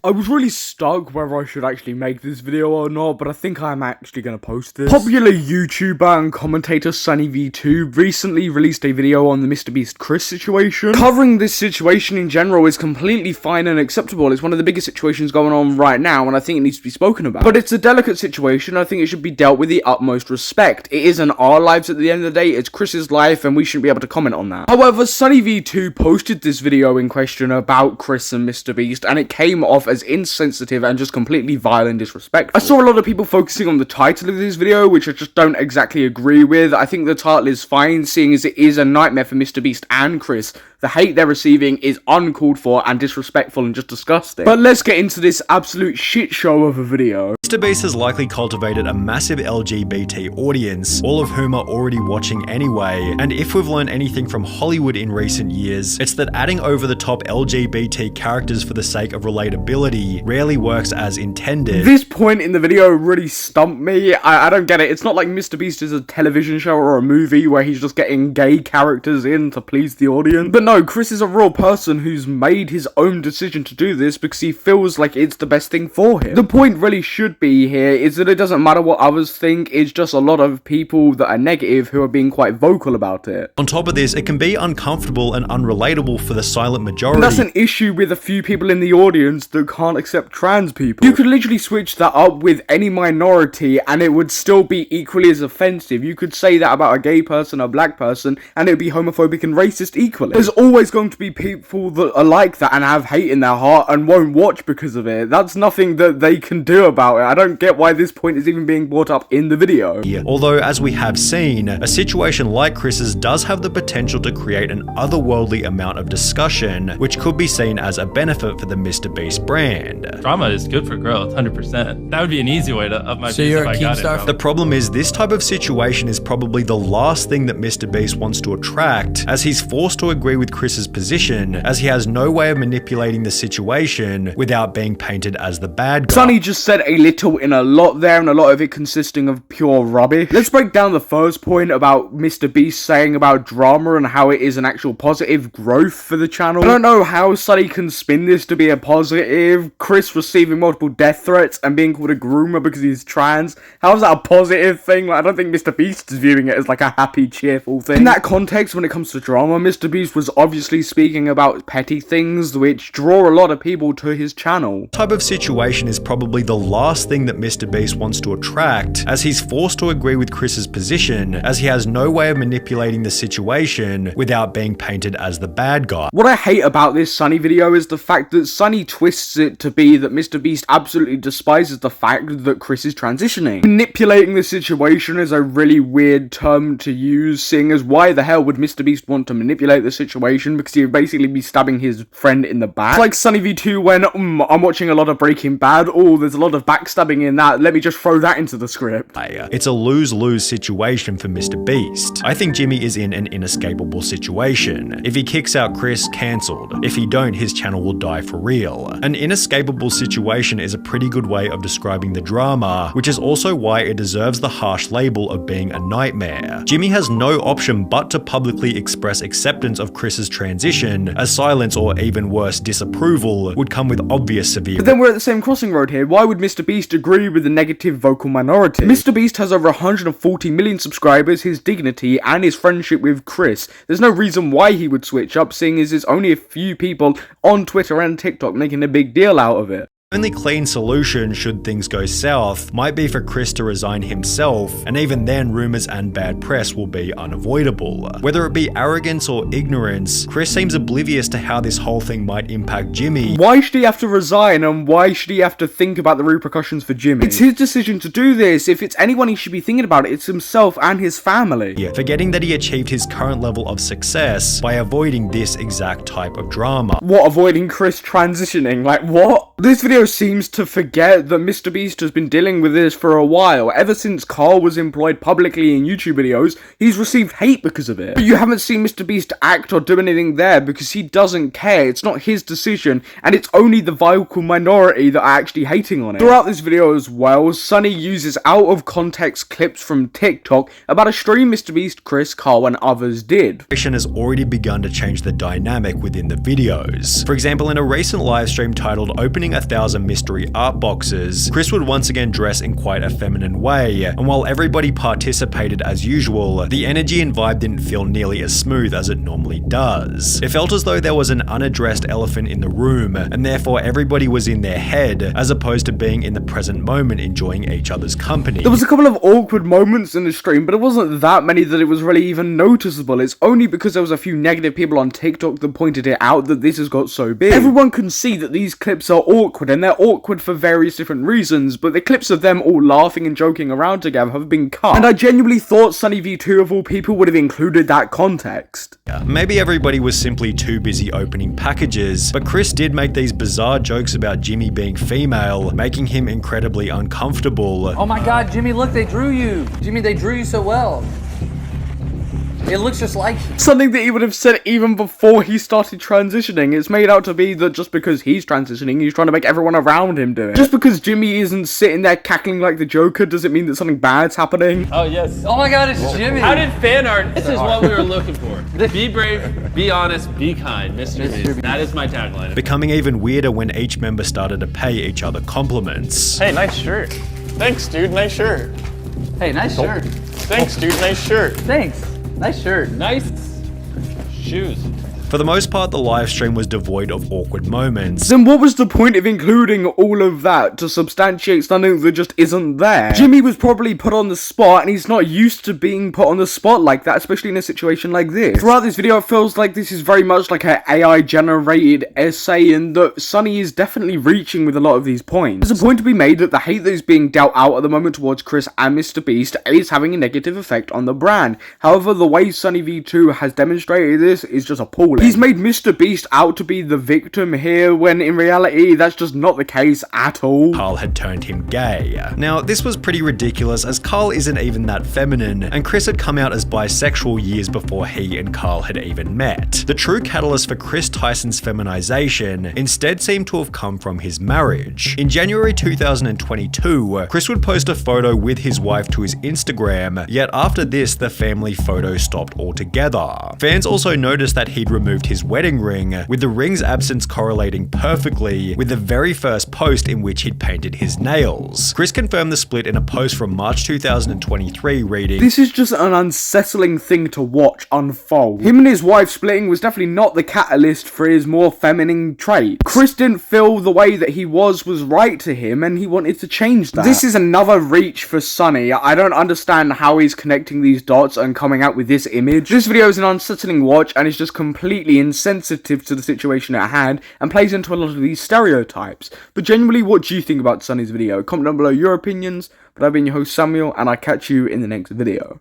I was really stuck whether I should actually make this video or not, but I think I'm actually going to post this. Popular YouTuber and commentator SunnyV2 recently released a video on the MrBeast Chris situation. Covering this situation in general is completely fine and acceptable. It's one of the biggest situations going on right now, and I think it needs to be spoken about. But it's a delicate situation. I think it should be dealt with the utmost respect. It isn't our lives at the end of the day, it's Chris's life, and we shouldn't be able to comment on that. However, SunnyV2 posted this video in question about Chris and MrBeast, and it came off as insensitive and just completely vile and disrespectful. I saw a lot of people focusing on the title of this video, which I just don't exactly agree with. I think the title is fine, seeing as it is a nightmare for MrBeast and Chris. The hate they're receiving is uncalled for and disrespectful and just disgusting. But let's get into this absolute shit show of a video. MrBeast has likely cultivated a massive LGBT audience, all of whom are already watching anyway, and if we've learned anything from Hollywood in recent years, it's that adding over-the-top LGBT characters for the sake of relatability rarely works as intended. This point in the video really stumped me. I don't get it. It's not like MrBeast is a television show or a movie where he's just getting gay characters in to please the audience. But no, Chris is a real person who's made his own decision to do this because he feels like it's the best thing for him. The point really should be here is that it doesn't matter what others think, it's just a lot of people that are negative who are being quite vocal about it. On top of this, it can be uncomfortable and unrelatable for the silent majority. And that's an issue with a few people in the audience that can't accept trans people. You could literally switch that up with any minority and it would still be equally as offensive. You could say that about a gay person, a black person, and it would be homophobic and racist equally. There's always going to be people that are like that and have hate in their heart and won't watch because of it. That's nothing that they can do about it. I don't get why this point is even being brought up in the video. Yeah. Although, as we have seen, a situation like Chris's does have the potential to create an otherworldly amount of discussion, which could be seen as a benefit for the MrBeast brand. Drama is good for growth, 100%. That would be an easy way to up my beast if I got it. The problem is, this type of situation is probably the last thing that MrBeast wants to attract, as he's forced to agree with Chris's position, as he has no way of manipulating the situation without being painted as the bad guy. Sunny just said a little in a lot there, and a lot of it consisting of pure rubbish. Let's break down the first point about MrBeast saying about drama and how it is an actual positive growth for the channel. I don't know how Sunny can spin this to be a positive. Chris receiving multiple death threats and being called a groomer because he's trans. How is that a positive thing? Like, I don't think MrBeast is viewing it as like a happy, cheerful thing. In that context, when it comes to drama, MrBeast was obviously speaking about petty things which draw a lot of people to his channel. This type of situation is probably the last thing that MrBeast wants to attract, as he's forced to agree with Chris's position, as he has no way of manipulating the situation without being painted as the bad guy. What I hate about this Sunny video is the fact that Sunny twists it to be that MrBeast absolutely despises the fact that Chris is transitioning. Manipulating the situation is a really weird term to use, seeing as why the hell would MrBeast want to manipulate the situation, because he would basically be stabbing his friend in the back. It's like SunnyV2 when, I'm watching a lot of Breaking Bad, there's a lot of backstabbing in that, let me just throw that into the script. It's a lose-lose situation for MrBeast. I think Jimmy is in an inescapable situation. If he kicks out Chris, cancelled. If he don't, his channel will die for real. An inescapable situation is a pretty good way of describing the drama, which is also why it deserves the harsh label of being a nightmare. Jimmy has no option but to publicly express acceptance of Chris's transition, as silence or even worse, disapproval would come with obvious severe. But then we're at the same crossing road here. Why would MrBeast agree with the negative vocal minority? MrBeast has over 140 million subscribers, his dignity, and his friendship with Chris. There's no reason why he would switch up, seeing as there's only a few people on Twitter and TikTok making a big deal out of it. The only clean solution, should things go south, might be for Chris to resign himself, and even then rumors and bad press will be unavoidable. Whether it be arrogance or ignorance, Chris seems oblivious to how this whole thing might impact Jimmy. Why should he have to resign, and why should he have to think about the repercussions for Jimmy? It's his decision to do this. If it's anyone he should be thinking about, it's himself and his family. Yeah, forgetting that he achieved his current level of success by avoiding this exact type of drama. What, avoiding Chris transitioning? Like, what? This video seems to forget that MrBeast has been dealing with this for a while. Ever since Carl was employed publicly in YouTube videos, he's received hate because of it. But you haven't seen MrBeast act or do anything there because he doesn't care. It's not his decision, and it's only the vocal minority that are actually hating on it. Throughout this video as well, Sunny uses out of context clips from TikTok about a stream MrBeast, Chris, Carl, and others did. Has already begun to change the dynamic within the videos. For example, in a recent livestream titled "Opening opening 1,000 mystery art boxes, Chris would once again dress in quite a feminine way, and while everybody participated as usual, the energy and vibe didn't feel nearly as smooth as it normally does. It felt as though there was an unaddressed elephant in the room, and therefore everybody was in their head, as opposed to being in the present moment enjoying each other's company. There was a couple of awkward moments in the stream, but it wasn't that many that it was really even noticeable. It's only because there was a few negative people on TikTok that pointed it out that this has got so big. Everyone can see that these clips are awkward, and they're awkward for various different reasons, but the clips of them all laughing and joking around together have been cut, and I genuinely thought SunnyV2 of all people would have included that context. Maybe everybody was simply too busy opening packages, but Chris did make these bizarre jokes about Jimmy being female, making him incredibly uncomfortable. Oh my god, Jimmy, look, they drew you. Jimmy, they drew you so well. It looks just like you. Something that he would have said even before he started transitioning. It's made out to be that just because he's transitioning, he's trying to make everyone around him do it. Just because Jimmy isn't sitting there cackling like the Joker doesn't mean that something bad's happening. Oh, yes. Oh my god, it's Jimmy. How did fan art? This is what we were looking for. Be brave, be honest, be kind, Mr. Beast. That is my tagline. Becoming even weirder when each member started to pay each other compliments. Hey, nice shirt. Thanks, dude. Nice shirt. Hey, nice shirt. Thanks, dude. Nice shirt. Thanks. Nice shirt. Nice shoes. For the most part, the live stream was devoid of awkward moments. Then what was the point of including all of that to substantiate something that just isn't there? Jimmy was probably put on the spot, and he's not used to being put on the spot like that, especially in a situation like this. Throughout this video, it feels like this is very much like an AI-generated essay, and that Sunny is definitely reaching with a lot of these points. There's a point to be made that the hate that is being dealt out at the moment towards Chris and Mr. Beast is having a negative effect on the brand. However, the way SunnyV2 has demonstrated this is just appalling. He's made Mr. Beast out to be the victim here, when in reality, that's just not the case at all. Carl had turned him gay. Now, this was pretty ridiculous, as Carl isn't even that feminine, and Chris had come out as bisexual years before he and Carl had even met. The true catalyst for Chris Tyson's feminization instead seemed to have come from his marriage. In January 2022, Chris would post a photo with his wife to his Instagram, yet after this, the family photo stopped altogether. Fans also noticed that he'd removed his wedding ring, with the ring's absence correlating perfectly with the very first post in which he'd painted his nails. Chris confirmed the split in a post from March 2023 reading, "This is just an unsettling thing to watch unfold. Him and his wife splitting was definitely not the catalyst for his more feminine traits. Chris didn't feel the way that he was right to him, and he wanted to change that. This is another reach for Sunny. I don't understand how he's connecting these dots and coming out with this image. This video is an unsettling watch, and it's just completely insensitive to the situation at hand and plays into a lot of these stereotypes. But genuinely, what do you think about Sunny's video? Comment down below your opinions. But I've been your host Samuel, and I'll catch you in the next video.